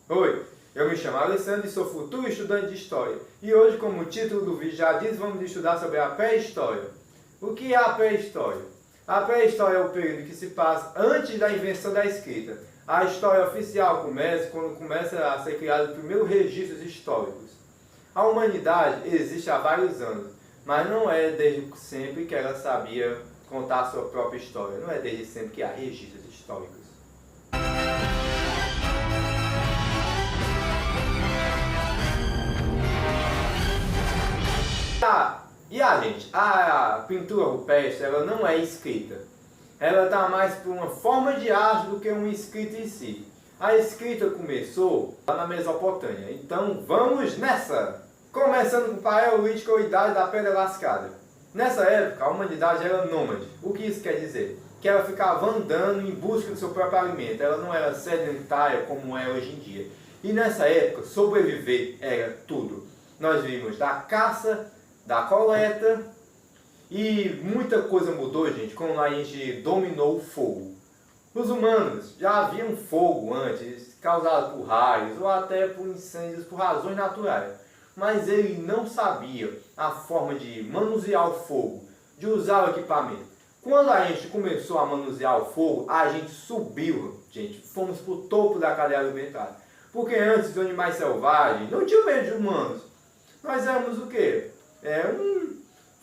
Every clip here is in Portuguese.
Oi, eu me chamo Alessandro e sou futuro estudante de História. E hoje, como o título do vídeo já diz, vamos estudar sobre a pré-história. O que é a pré-história? A pré-história é o período que se passa antes da invenção da escrita. A história oficial começa quando começa a ser criado os primeiros registros históricos. A humanidade existe há vários anos, mas não é desde sempre que ela sabia contar a sua própria história. Não é desde sempre que há registros históricos. Gente, a pintura rupestre ela não é escrita. Ela está mais por uma forma de arte do que uma escrita em si. A escrita começou lá na Mesopotâmia. Então vamos nessa! Começando com o Paleolítico ou Idade da Pedra Lascada. Nessa época a humanidade era nômade. O que isso quer dizer? Que ela ficava andando em busca do seu próprio alimento. Ela não era sedentária como é hoje em dia. E nessa época sobreviver era tudo. Nós vimos da caça, da coleta, e muita coisa mudou, gente, quando a gente dominou o fogo. Os humanos já haviam fogo antes, causado por raios ou até por incêndios por razões naturais. Mas ele não sabia a forma de manusear o fogo, de usar o equipamento. Quando a gente começou a manusear o fogo, a gente subiu, gente, fomos para o topo da cadeia alimentar. Porque antes dos animais selvagens não tinham medo de humanos. Nós éramos o quê?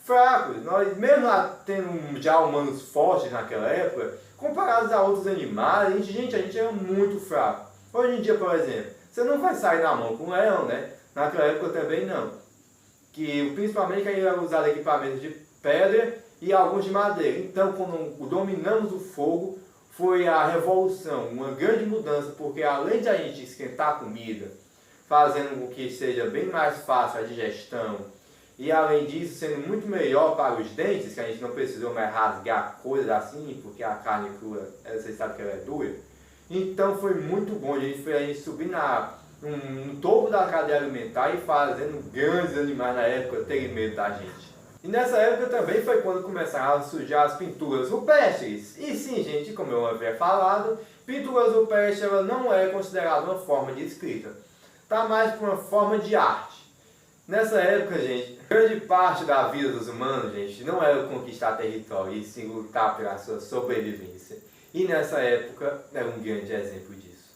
Fracos. Nós, mesmo tendo já humanos fortes naquela época, comparados a outros animais, a gente era muito fraco. Hoje em dia, por exemplo, você não vai sair na mão com um leão, né? Naquela época também não. Principalmente que a gente ia usar equipamentos de pedra e alguns de madeira. Então, quando dominamos o fogo, foi a revolução, uma grande mudança, porque além de a gente esquentar a comida, fazendo com que seja bem mais fácil a digestão, e além disso sendo muito melhor para os dentes, que a gente não precisou mais rasgar coisas assim, porque a carne crua, vocês sabem que ela é dura. Então foi muito bom, a gente subir no topo da cadeia alimentar e fazendo grandes animais na época terem medo da gente. E nessa época também foi quando começaram a surgir as pinturas rupestres. E sim, gente, como eu havia falado, pinturas rupestres ela não é considerada uma forma de escrita. Está mais por uma forma de arte. Nessa época, gente, grande parte da vida dos humanos, gente, não era conquistar território, e sim lutar pela sua sobrevivência. E nessa época, era um grande exemplo disso.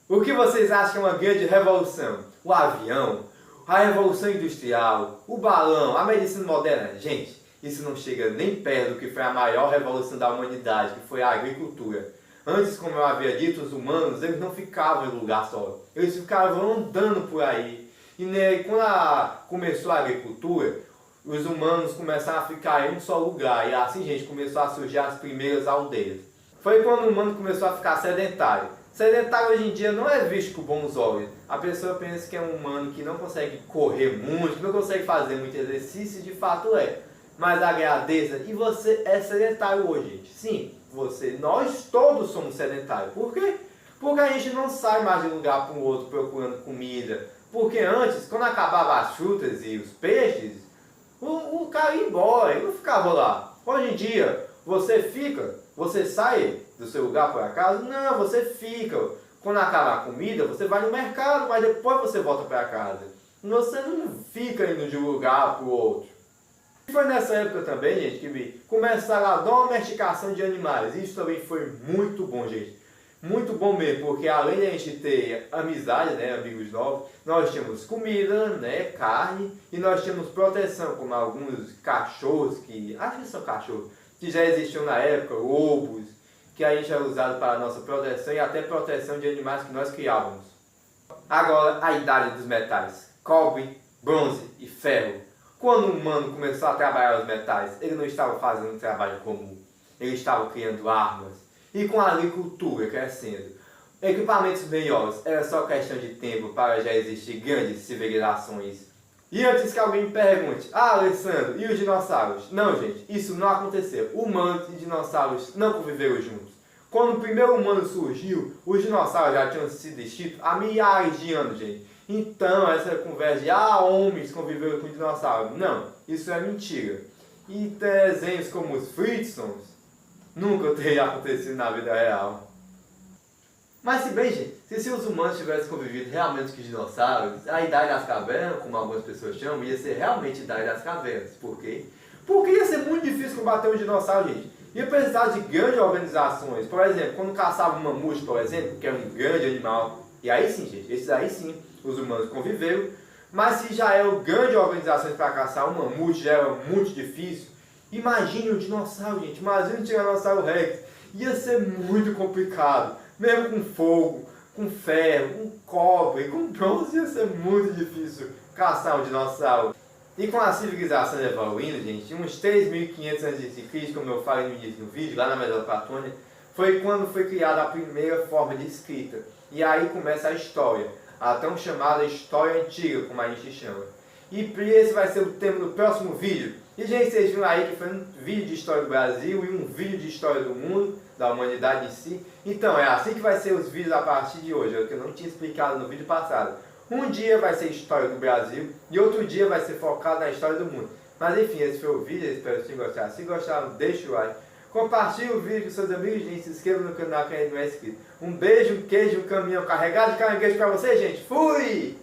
O que vocês acham que é uma grande revolução? O avião, a revolução industrial, o balão, a medicina moderna? Gente, isso não chega nem perto do que foi a maior revolução da humanidade, que foi a agricultura. Antes, como eu havia dito, os humanos, eles não ficavam em lugar só. Eles ficavam andando por aí. E quando começou a agricultura, os humanos começaram a ficar em um só lugar. E assim, gente, começou a surgir as primeiras aldeias. Foi quando o humano começou a ficar sedentário. Sedentário hoje em dia não é visto com bons olhos. A pessoa pensa que é um humano que não consegue correr muito, que não consegue fazer muito exercício, de fato é. Mas agradeça, e você é sedentário hoje, gente. Sim, nós todos somos sedentários. Por quê? Porque a gente não sai mais de um lugar para o outro procurando comida. Porque antes, quando acabava as frutas e os peixes, o cara ia embora, ele não ficava lá. Hoje em dia, você sai do seu lugar por acaso? Não, você fica. Quando acaba a comida, você vai no mercado, mas depois você volta para casa. Você não fica indo de um lugar para o outro. E foi nessa época também, gente, que começaram a domesticação de animais. Isso também foi muito bom, gente. Muito bom mesmo, porque além de a gente ter amizade, né, amigos novos, nós tínhamos comida, né, carne, e nós tínhamos proteção, como alguns cachorros, acho que são cachorros, que já existiam na época, lobos, que a gente era usado para a nossa proteção e até proteção de animais que nós criávamos. Agora, a idade dos metais, cobre, bronze e ferro. Quando o humano começou a trabalhar os metais, ele não estava fazendo um trabalho comum, ele estava criando armas. E com a agricultura crescendo, equipamentos melhores, era só questão de tempo para já existir grandes civilizações. E antes que alguém me pergunte, Alessandro, e os dinossauros? Não, gente, isso não aconteceu. Humanos e dinossauros não conviveram juntos. Quando o primeiro humano surgiu, os dinossauros já tinham sido extintos há milhares de anos, gente. Então, essa conversa de homens conviveram com dinossauros. Não, isso é mentira. E desenhos como os Flintstones nunca teria acontecido na vida real. Mas se bem, gente, se os humanos tivessem convivido realmente com os dinossauros, a Idade das Cavernas, como algumas pessoas chamam, ia ser realmente a Idade das Cavernas. Por quê? Porque ia ser muito difícil combater um dinossauro, gente. Ia precisar de grandes organizações. Por exemplo, quando caçava um mamute, por exemplo, que é um grande animal, e aí sim, gente, esses aí sim, os humanos conviveram. Mas se já eram grandes organizações para caçar um mamute, já era muito difícil. Imagine um dinossauro, gente. Imagine um Tiranossauro Rex. Ia ser muito complicado. Mesmo com fogo, com ferro, com cobre, com bronze, ia ser muito difícil caçar um dinossauro. E com a civilização evoluindo, gente, uns 3.500 a.C., como eu falei no início do vídeo, lá na Mesopotâmia, foi quando foi criada a primeira forma de escrita. E aí começa a história, a tão chamada história antiga, como a gente chama. E esse vai ser o tema do próximo vídeo. E, gente, vocês viram aí que foi um vídeo de história do Brasil e um vídeo de história do mundo, da humanidade em si. Então, é assim que vai ser os vídeos a partir de hoje, é o que eu não tinha explicado no vídeo passado. Um dia vai ser história do Brasil e outro dia vai ser focado na história do mundo. Mas enfim, esse foi o vídeo, espero que tenham gostado. Se gostaram, deixa o like. Compartilhe o vídeo com seus amigos, gente. Se inscreva no canal quem ainda não é inscrito. Um beijo, um queijo, um caminhão carregado de caranguejo pra você, gente. Fui!